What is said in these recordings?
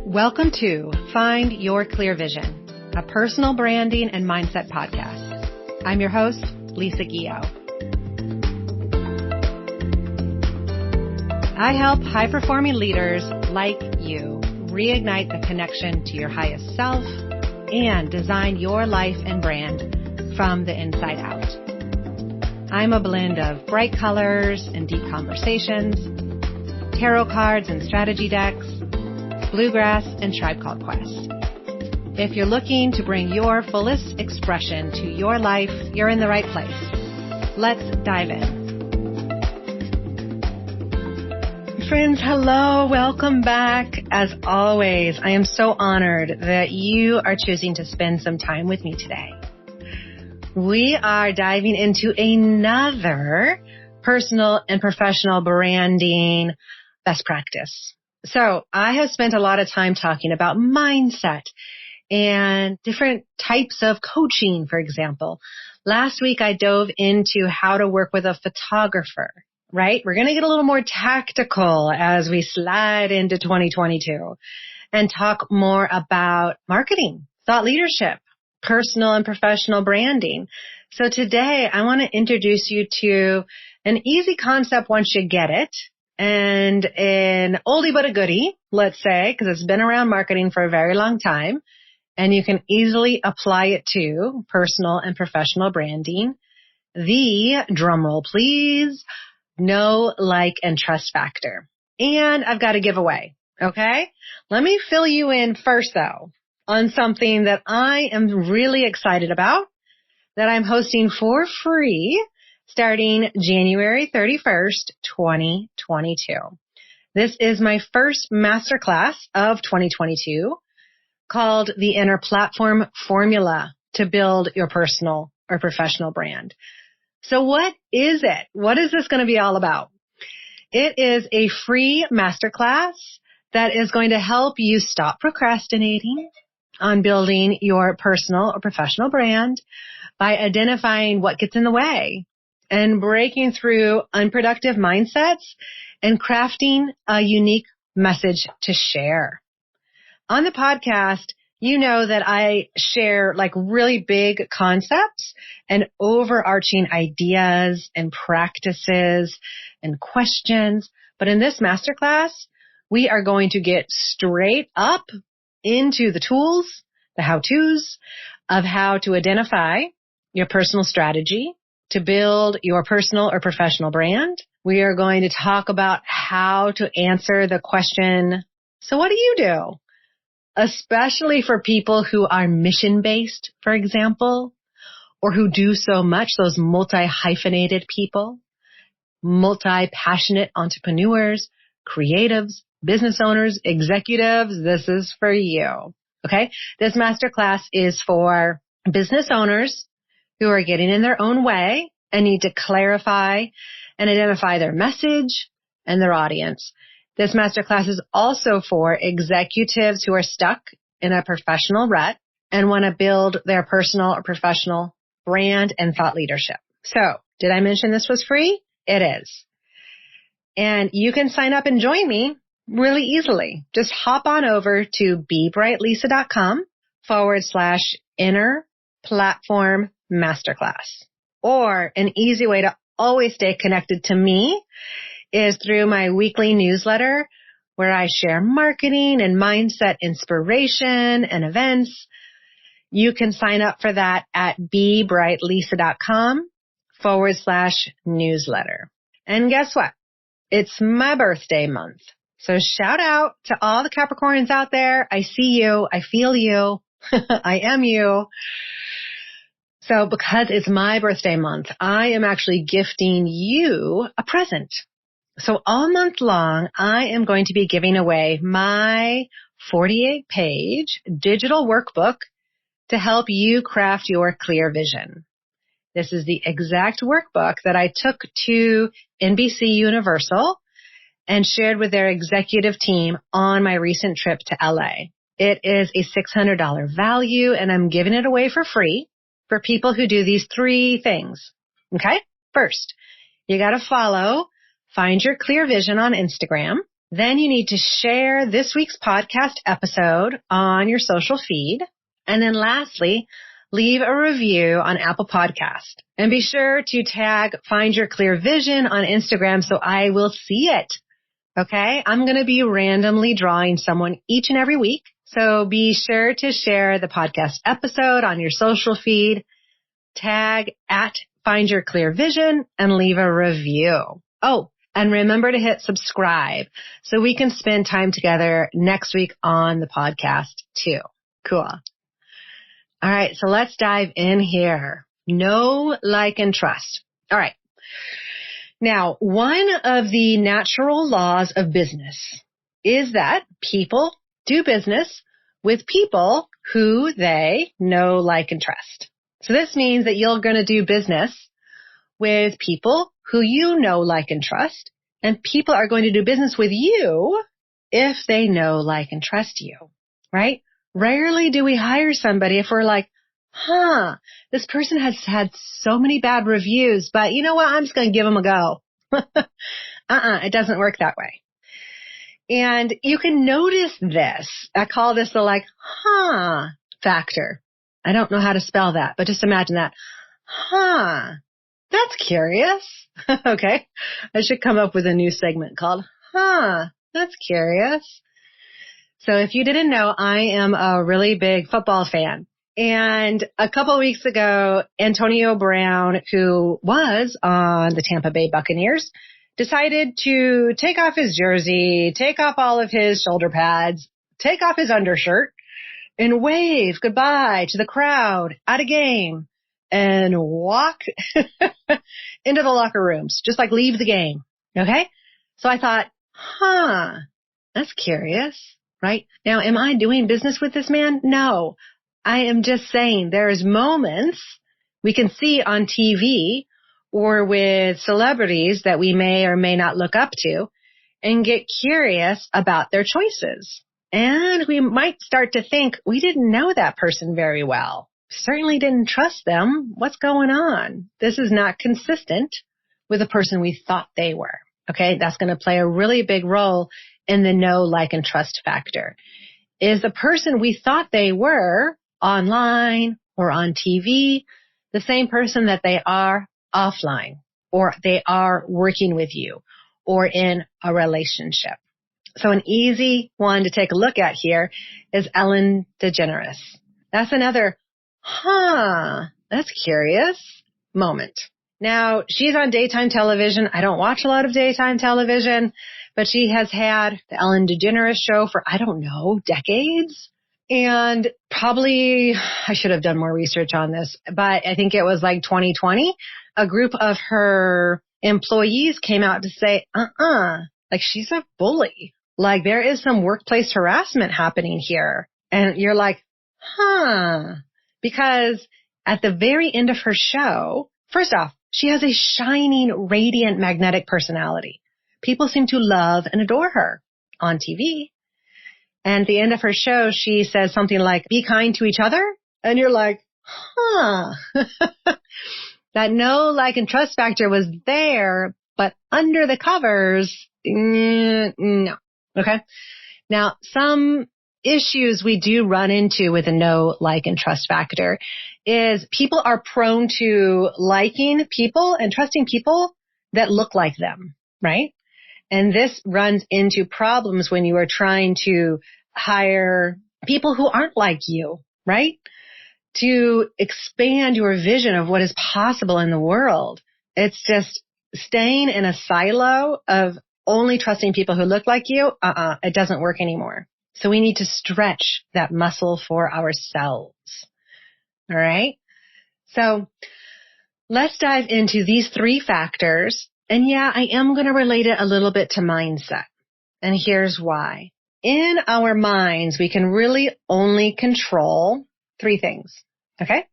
Welcome to Find Your Clear Vision, a personal branding and mindset podcast. I'm your host, Lisa Guillot. I help high-performing leaders like you reignite the connection to your highest self and design your life and brand from the inside out. I'm a blend of bright colors and deep conversations, tarot cards and strategy decks, bluegrass and Tribe Called Quest. If you're looking to bring your fullest expression to your life, you're in the right place. Let's dive in. Friends, hello, welcome back. As always, I am so honored that you are choosing to spend some time with me today. We are diving into another personal and professional branding best practice. So I have spent a lot of time talking about mindset and different types of coaching, for example. Last week, I dove into how to work with a photographer, right? We're going to get a little more tactical as we slide into 2022 and talk more about marketing, thought leadership, personal and professional branding. So today, I want to introduce you to an easy concept once you get it. And an oldie but a goodie, let's say, because it's been around marketing for a very long time, and you can easily apply it to personal and professional branding. The, drumroll please, know, like, and trust factor. And I've got a giveaway, okay? Let me fill you in first, though, on something that I am really excited about, that I'm hosting for free starting January 31st, 2022. This is my first masterclass of 2022 called the Inner Platform Formula to build your personal or professional brand. So what is it? What is this going to be all about? It is a free masterclass that is going to help you stop procrastinating on building your personal or professional brand by identifying what gets in the way and breaking through unproductive mindsets and crafting a unique message to share. On the podcast, you know that I share like really big concepts and overarching ideas and practices and questions. But in this masterclass, we are going to get straight up into the tools, the how-tos of how to identify your personal strategy to build your personal or professional brand. We are going to talk about how to answer the question, so what do you do? Especially for people who are mission-based, for example, or who do so much, those multi-hyphenated people, multi-passionate entrepreneurs, creatives, business owners, executives. This is for you. Okay? This masterclass is for business owners who are getting in their own way and need to clarify and identify their message and their audience. This masterclass is also for executives who are stuck in a professional rut and want to build their personal or professional brand and thought leadership. So, did I mention this was free? It is. And you can sign up and join me really easily. Just hop on over to bebrightlisa.com/inner platform masterclass. Or an easy way to always stay connected to me is through my weekly newsletter where I share marketing and mindset inspiration and events. You can sign up for that at bebrightlisa.com/newsletter. And guess what? It's my birthday month. So shout out to all the Capricorns out there. I see you. I feel you. I am you. So because it's my birthday month, I am actually gifting you a present. So all month long, I am going to be giving away my 48-page digital workbook to help you craft your clear vision. This is the exact workbook that I took to NBC Universal and shared with their executive team on my recent trip to LA. It is a $600 value, and I'm giving it away for free for people who do these three things. Okay? First, you got to follow Find Your Clear Vision on Instagram. Then you need to share this week's podcast episode on your social feed. And then lastly, leave a review on Apple Podcast. And be sure to tag Find Your Clear Vision on Instagram so I will see it. Okay? I'm going to be randomly drawing someone each and every week. So be sure to share the podcast episode on your social feed, tag at Find Your Clear Vision, and leave a review. Oh, and remember to hit subscribe so we can spend time together next week on the podcast too. Cool. All right, so let's dive in here. Know, like, and trust. All right. Now, one of the natural laws of business is that people do business with people who they know, like, and trust. So this means that you're going to do business with people who you know, like, and trust, and people are going to do business with you if they know, like, and trust you, right? Rarely do we hire somebody if we're like, this person has had so many bad reviews, but you know what? I'm just going to give them a go. It doesn't work that way. And you can notice this. I call this the factor. I don't know how to spell that, but just imagine that. That's curious. Okay. I should come up with a new segment called, that's curious. So if you didn't know, I am a really big football fan. And a couple of weeks ago, Antonio Brown, who was on the Tampa Bay Buccaneers, decided to take off his jersey, take off all of his shoulder pads, take off his undershirt, and wave goodbye to the crowd at a game and walk into the locker rooms, just like leave the game. Okay? So I thought, that's curious, right? Now, am I doing business with this man? No. I am just saying there's moments we can see on TV or with celebrities that we may or may not look up to and get curious about their choices. And we might start to think we didn't know that person very well. Certainly didn't trust them. What's going on? This is not consistent with the person we thought they were. Okay, that's going to play a really big role in the know, like, and trust factor. Is the person we thought they were online or on TV the same person that they are offline, or they are working with you or in a relationship? So an easy one to take a look at here is Ellen DeGeneres. That's another, that's curious moment. Now, she's on daytime television. I don't watch a lot of daytime television, but she has had the Ellen DeGeneres show for, I don't know, decades. And probably, I should have done more research on this, but I think it was like 2020, a group of her employees came out to say, like she's a bully. Like there is some workplace harassment happening here. And you're like, because at the very end of her show, first off, she has a shining, radiant, magnetic personality. People seem to love and adore her on TV. And at the end of her show, she says something like, be kind to each other. And you're like, that know, like, and trust factor was there, but under the covers, no. Okay. Now, some issues we do run into with a know, like, and trust factor is people are prone to liking people and trusting people that look like them, right? And this runs into problems when you are trying to hire people who aren't like you, right? To expand your vision of what is possible in the world. It's just staying in a silo of only trusting people who look like you. It doesn't work anymore. So we need to stretch that muscle for ourselves. All right. So let's dive into these three factors. And yeah, I am going to relate it a little bit to mindset. And here's why. In our minds, we can really only control three things. Okay.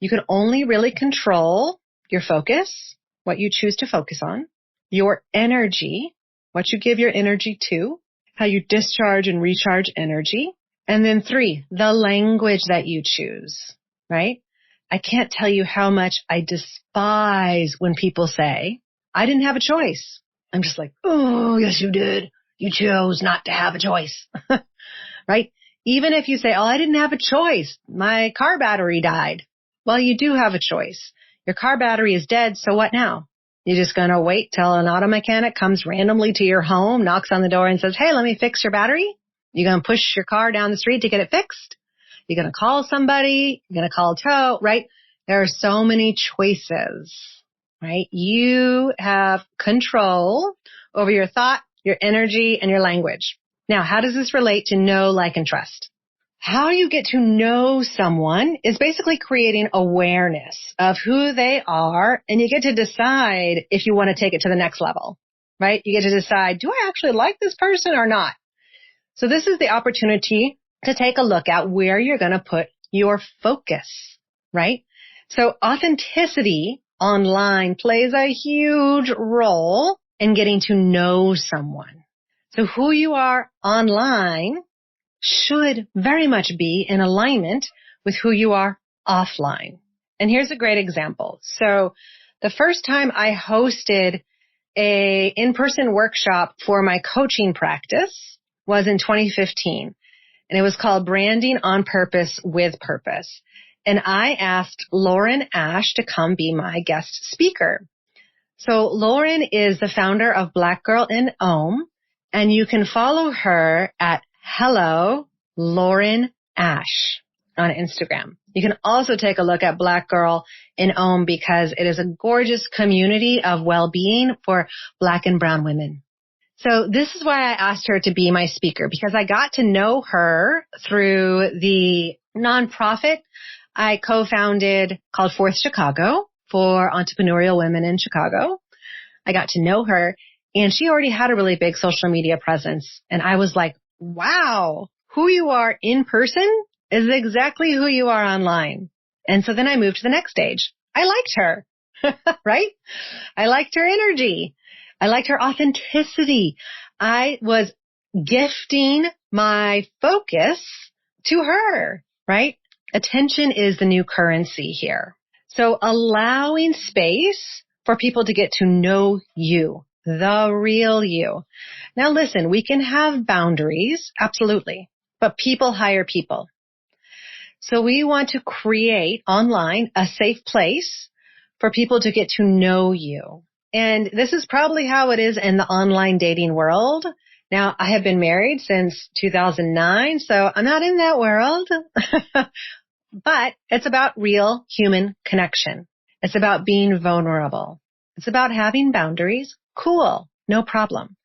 You can only really control your focus, what you choose to focus on, your energy, what you give your energy to, how you discharge and recharge energy. And then 3, the language that you choose, right? I can't tell you how much I despise when people say, I didn't have a choice. I'm just like, oh, yes, you did. You chose not to have a choice, right? Even if you say, oh, I didn't have a choice. My car battery died. Well, you do have a choice. Your car battery is dead. So what now? You're just going to wait till an auto mechanic comes randomly to your home, knocks on the door and says, hey, let me fix your battery. You're going to push your car down the street to get it fixed. You're going to call somebody. You're going to call tow, right? There are so many choices, right? You have control over your thought, your energy, and your language. Now, how does this relate to know, like, and trust? How you get to know someone is basically creating awareness of who they are, and you get to decide if you want to take it to the next level, right? You get to decide, do I actually like this person or not? So this is the opportunity to take a look at where you're going to put your focus, right? So authenticity online plays a huge role in getting to know someone. So who you are online should very much be in alignment with who you are offline. And here's a great example. So the first time I hosted a in-person workshop for my coaching practice was in 2015. And it was called Branding on Purpose with Purpose. And I asked Lauren Ash to come be my guest speaker. So Lauren is the founder of Black Girl in Ohm, and you can follow her at Hello Lauren Ash on Instagram. You can also take a look at Black Girl in Ohm because it is a gorgeous community of well-being for Black and brown women. So this is why I asked her to be my speaker, because I got to know her through the nonprofit I co-founded called Fourth Chicago for entrepreneurial women in Chicago. I got to know her, and she already had a really big social media presence. And I was like, wow, who you are in person is exactly who you are online. And so then I moved to the next stage. I liked her, right? I liked her energy. I liked her authenticity. I was gifting my focus to her, right? Attention is the new currency here. So allowing space for people to get to know you, the real you. Now listen, we can have boundaries, absolutely, but people hire people. So we want to create online a safe place for people to get to know you. And this is probably how it is in the online dating world. Now, I have been married since 2009, so I'm not in that world. But it's about real human connection. It's about being vulnerable. It's about having boundaries. Cool, no problem.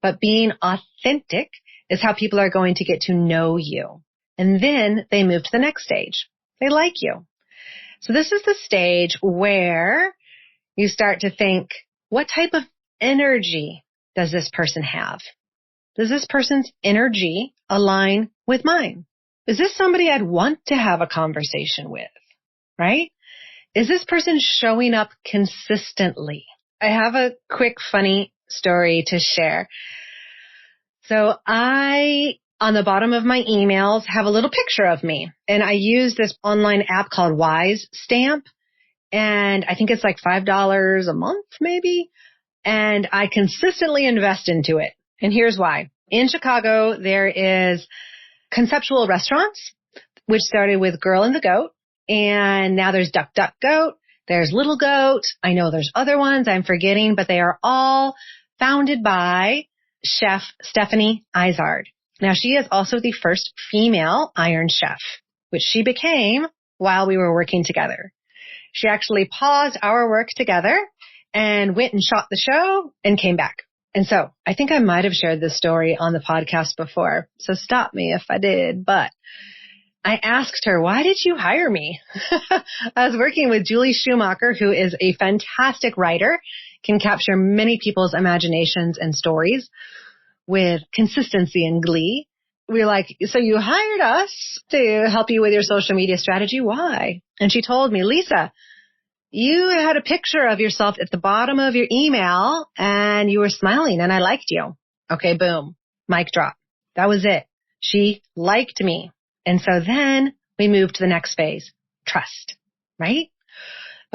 But being authentic is how people are going to get to know you. And then they move to the next stage. They like you. So this is the stage where you start to think, what type of energy does this person have? Does this person's energy align with mine? Is this somebody I'd want to have a conversation with, right? Is this person showing up consistently? I have a quick funny story to share. So on the bottom of my emails, have a little picture of me. And I use this online app called Wise Stamp. And I think it's like $5 a month, maybe. And I consistently invest into it. And here's why. In Chicago, there is conceptual restaurants, which started with Girl and the Goat. And now there's Duck, Duck, Goat. There's Little Goat. I know there's other ones I'm forgetting, but they are all founded by Chef Stephanie Izard. Now, she is also the first female Iron Chef, which she became while we were working together. She actually paused our work together and went and shot the show and came back. And so I think I might have shared this story on the podcast before, so stop me if I did. But I asked her, why did you hire me? I was working with Julie Schumacher, who is a fantastic writer, can capture many people's imaginations and stories with consistency and glee. We were like, so you hired us to help you with your social media strategy. Why? And she told me, Lisa, you had a picture of yourself at the bottom of your email and you were smiling and I liked you. Okay, boom, mic drop. That was it. She liked me. And so then we moved to the next phase, trust, right?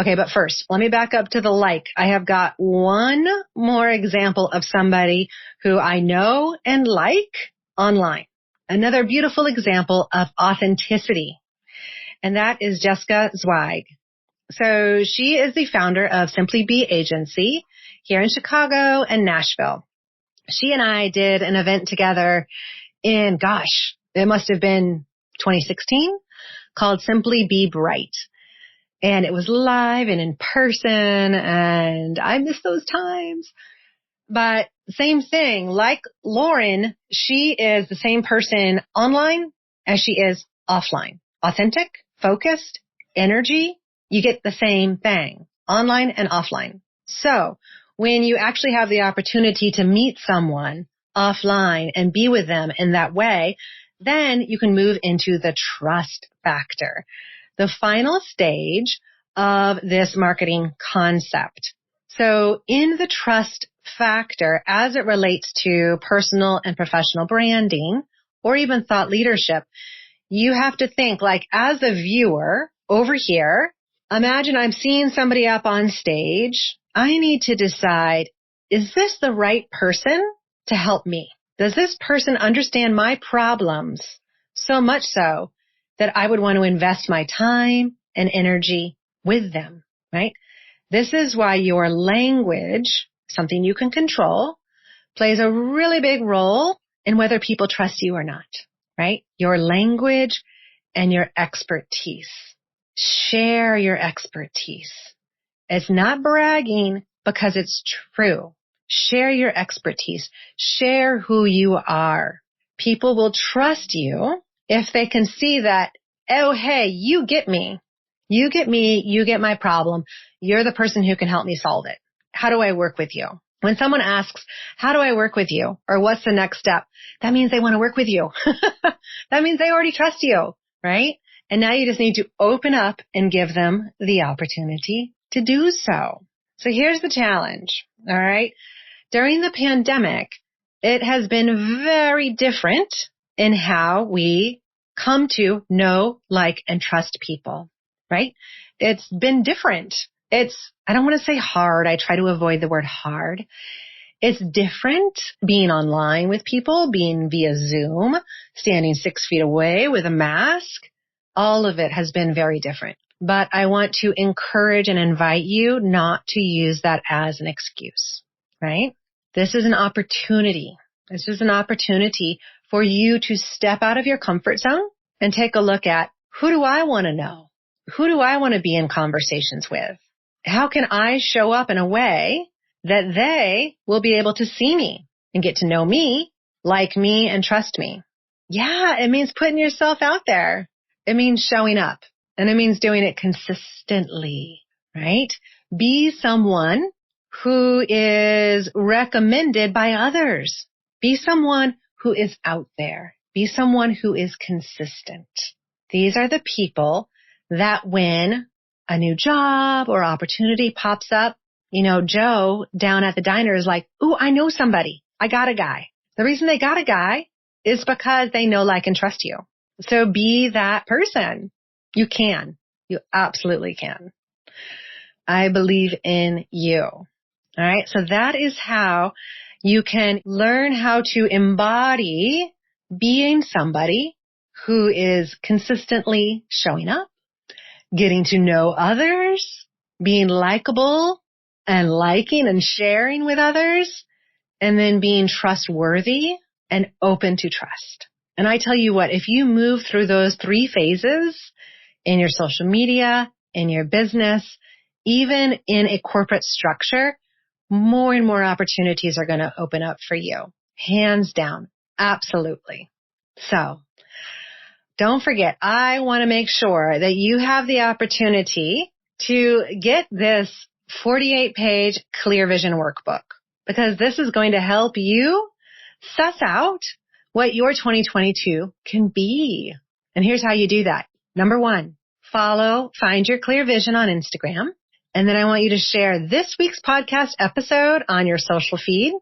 Okay, but first, let me back up to the like. I have got one more example of somebody who I know and like online. Another beautiful example of authenticity, and that is Jessica Zweig. So she is the founder of Simply Be Agency here in Chicago and Nashville. She and I did an event together in, it must have been 2016, called Simply Be Bright. And it was live and in person, and I miss those times. But same thing, like Lauren, she is the same person online as she is offline. Authentic, focused, energy, you get the same thing, online and offline. So when you actually have the opportunity to meet someone offline and be with them in that way, then you can move into the trust factor, the final stage of this marketing concept. So in the trust factor, as it relates to personal and professional branding or even thought leadership, you have to think like, as a viewer over here, imagine I'm seeing somebody up on stage. I need to decide, is this the right person to help me? Does this person understand my problems so much so that I would want to invest my time and energy with them, right? This is why your language, something you can control, plays a really big role in whether people trust you or not, right? Your language and your expertise. Share your expertise. It's not bragging because it's true. Share your expertise. Share who you are. People will trust you if they can see that, oh, hey, you get me. You get me. You get my problem. You're the person who can help me solve it. How do I work with you? When someone asks, how do I work with you? Or what's the next step? That means they want to work with you. That means they already trust you, right? And now you just need to open up and give them the opportunity to do so. So here's the challenge, all right? During the pandemic, it has been very different in how we come to know, like, and trust people, right? It's been different. I don't want to say hard. I try to avoid the word hard. It's different being online with people, being via Zoom, standing 6 feet away with a mask. All of it has been very different. But I want to encourage and invite you not to use that as an excuse, right? This is an opportunity. This is an opportunity for you to step out of your comfort zone and take a look at, who do I want to know? Who do I want to be in conversations with? How can I show up in a way that they will be able to see me and get to know me, like me, and trust me? Yeah, it means putting yourself out there. It means showing up, and it means doing it consistently, right? Be someone who is recommended by others. Be someone who is out there. Be someone who is consistent. These are the people that when a new job or opportunity pops up, Joe down at the diner is like, ooh, I know somebody. I got a guy. The reason they got a guy is because they know, like, and trust you. So be that person. You can. You absolutely can. I believe in you. All right. So that is how you can learn how to embody being somebody who is consistently showing up, getting to know others, being likable and liking and sharing with others, and then being trustworthy and open to trust. And I tell you what, if you move through those 3 phases in your social media, in your business, even in a corporate structure, more and more opportunities are going to open up for you. Hands down. Absolutely. So don't forget, I want to make sure that you have the opportunity to get this 48-page Clear Vision workbook, because this is going to help you suss out what your 2022 can be. And here's how you do that. Number 1, find your Clear Vision on Instagram. And then I want you to share this week's podcast episode on your social feed,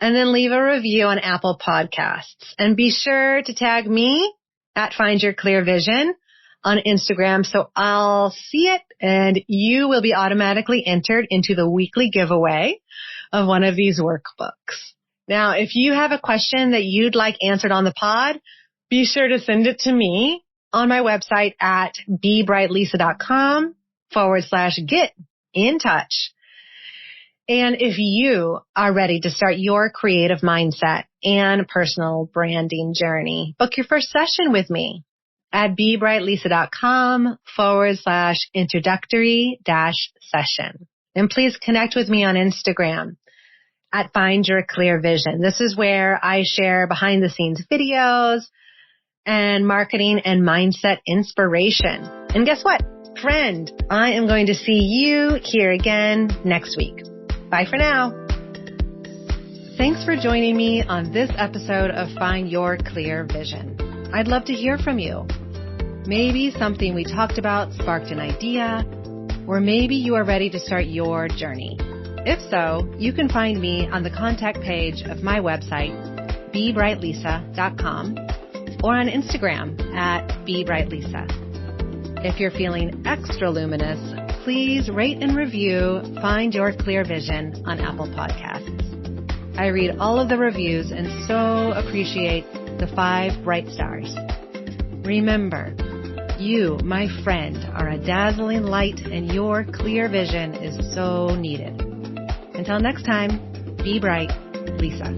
and then leave a review on Apple Podcasts. And be sure to tag me at Find Your Clear Vision on Instagram so I'll see it and you will be automatically entered into the weekly giveaway of one of these workbooks. Now, if you have a question that you'd like answered on the pod, be sure to send it to me on my website at bebrightlisa.com/get in touch. And if you are ready to start your creative mindset and personal branding journey, book your first session with me at bebrightlisa.com/introductory-session. And please connect with me on Instagram at Find Your Clear Vision. This is where I share behind the scenes videos and marketing and mindset inspiration. And guess what, friend? I am going to see you here again next week. Bye for now. Thanks for joining me on this episode of Find Your Clear Vision. I'd love to hear from you. Maybe something we talked about sparked an idea, or maybe you are ready to start your journey. If so, you can find me on the contact page of my website, bebrightlisa.com, or on Instagram at bebrightlisa. If you're feeling extra luminous, please rate and review Find Your Clear Vision on Apple Podcasts. I read all of the reviews and so appreciate the 5 bright stars. Remember, you, my friend, are a dazzling light and your clear vision is so needed. Until next time, be bright, Lisa.